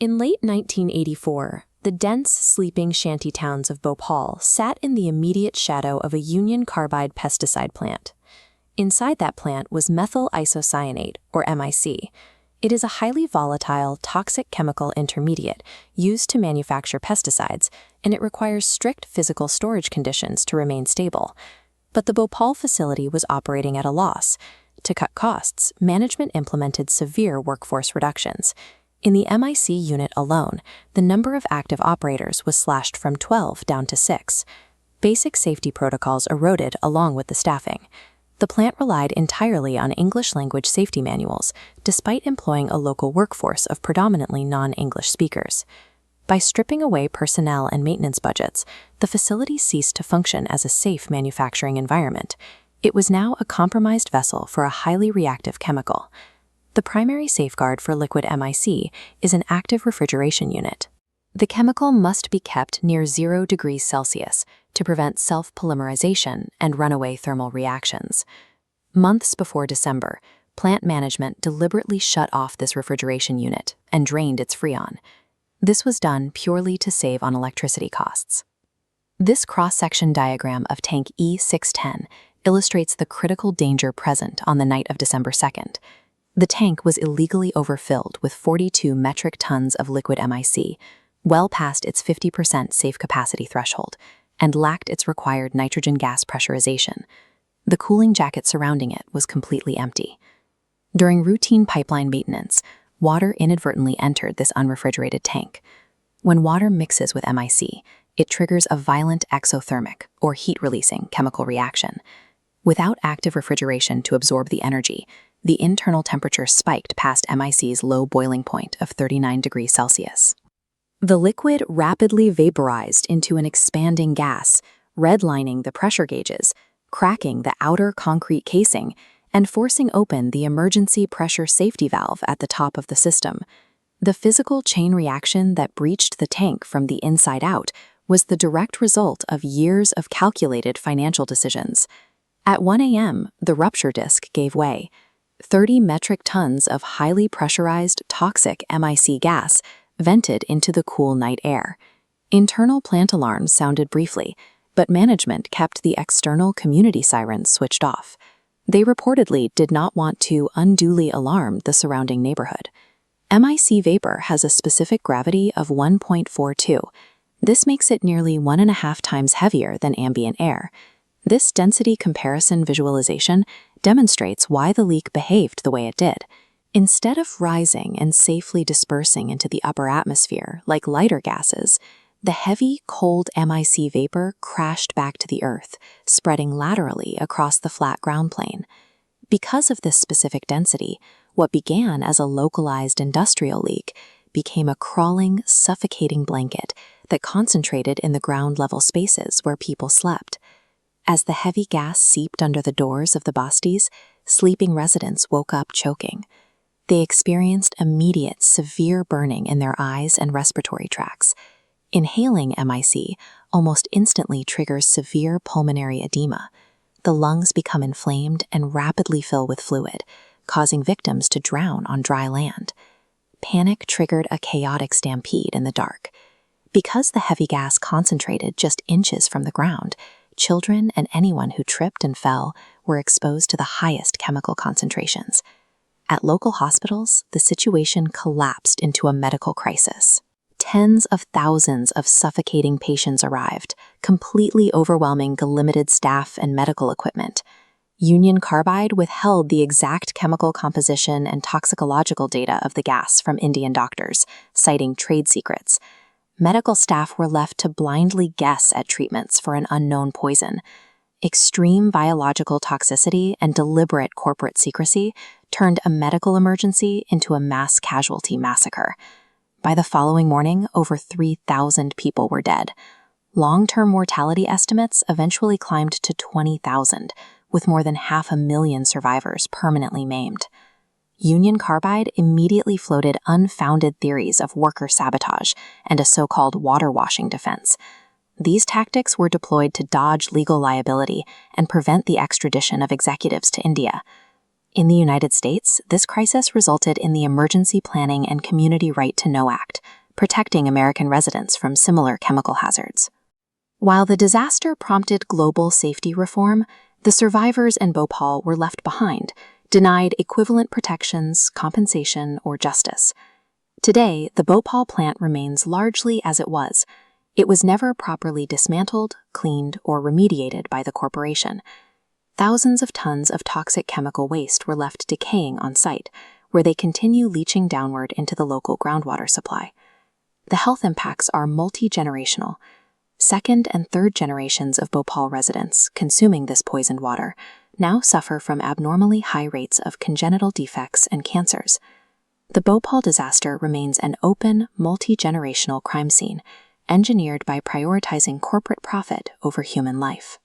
In late 1984, the dense, sleeping shantytowns of Bhopal sat in the immediate shadow of a Union Carbide pesticide plant. Inside that plant was methyl isocyanate, or MIC. It is a highly volatile, toxic chemical intermediate used to manufacture pesticides, and it requires strict physical storage conditions to remain stable. But the Bhopal facility was operating at a loss. To cut costs, management implemented severe workforce reductions. In the MIC unit alone, the number of active operators was slashed from 12 down to 6. Basic safety protocols eroded along with the staffing. The plant relied entirely on English-language safety manuals, despite employing a local workforce of predominantly non-English speakers. By stripping away personnel and maintenance budgets, the facility ceased to function as a safe manufacturing environment. It was now a compromised vessel for a highly reactive chemical. The primary safeguard for liquid MIC is an active refrigeration unit. The chemical must be kept near 0 degrees Celsius to prevent self-polymerization and runaway thermal reactions. Months before December, plant management deliberately shut off this refrigeration unit and drained its freon. This was done purely to save on electricity costs. This cross-section diagram of tank E610 illustrates the critical danger present on the night of December 2nd. The tank was illegally overfilled with 42 metric tons of liquid MIC, well past its 50% safe capacity threshold, and lacked its required nitrogen gas pressurization. The cooling jacket surrounding it was completely empty. During routine pipeline maintenance, water inadvertently entered this unrefrigerated tank. When water mixes with MIC, it triggers a violent exothermic, or heat-releasing, chemical reaction. Without active refrigeration to absorb the energy, the internal temperature spiked past MIC's low boiling point of 39 degrees Celsius. The liquid rapidly vaporized into an expanding gas, redlining the pressure gauges, cracking the outer concrete casing, and forcing open the emergency pressure safety valve at the top of the system. The physical chain reaction that breached the tank from the inside out was the direct result of years of calculated financial decisions. At 1 a.m., the rupture disk gave way. 30 metric tons of highly pressurized, toxic MIC gas vented into the cool night air. Internal plant alarms sounded briefly, but management kept the external community sirens switched off. They reportedly did not want to unduly alarm the surrounding neighborhood. MIC vapor has a specific gravity of 1.42. This makes it nearly 1.5 times heavier than ambient air. This density comparison visualization demonstrates why the leak behaved the way it did. Instead of rising and safely dispersing into the upper atmosphere like lighter gases, the heavy, cold MIC vapor crashed back to the earth, spreading laterally across the flat ground plane. Because of this specific density, what began as a localized industrial leak became a crawling, suffocating blanket that concentrated in the ground-level spaces where people slept. As the heavy gas seeped under the doors of the bastis, sleeping residents woke up choking. They experienced immediate, severe burning in their eyes and respiratory tracts. Inhaling MIC almost instantly triggers severe pulmonary edema. The lungs become inflamed and rapidly fill with fluid, causing victims to drown on dry land. Panic triggered a chaotic stampede in the dark. Because the heavy gas concentrated just inches from the ground, children and anyone who tripped and fell were exposed to the highest chemical concentrations. At local hospitals, the situation collapsed into a medical crisis. Tens of thousands of suffocating patients arrived, completely overwhelming the limited staff and medical equipment. Union Carbide withheld the exact chemical composition and toxicological data of the gas from Indian doctors, citing trade secrets. Medical staff were left to blindly guess at treatments for an unknown poison. Extreme biological toxicity and deliberate corporate secrecy turned a medical emergency into a mass casualty massacre. By the following morning, over 3,000 people were dead. Long-term mortality estimates eventually climbed to 20,000, with more than 500,000 survivors permanently maimed. Union Carbide immediately floated unfounded theories of worker sabotage and a so-called water-washing defense. These tactics were deployed to dodge legal liability and prevent the extradition of executives to India. In the United States, this crisis resulted in the Emergency Planning and Community Right to Know Act, protecting American residents from similar chemical hazards. While the disaster prompted global safety reform, the survivors in Bhopal were left behind, denied equivalent protections, compensation, or justice. Today, the Bhopal plant remains largely as it was. It was never properly dismantled, cleaned, or remediated by the corporation. Thousands of tons of toxic chemical waste were left decaying on site, where they continue leaching downward into the local groundwater supply. The health impacts are multi-generational. Second and third generations of Bhopal residents consuming this poisoned water now suffer from abnormally high rates of congenital defects and cancers. The Bhopal disaster remains an open, multi-generational crime scene, engineered by prioritizing corporate profit over human life.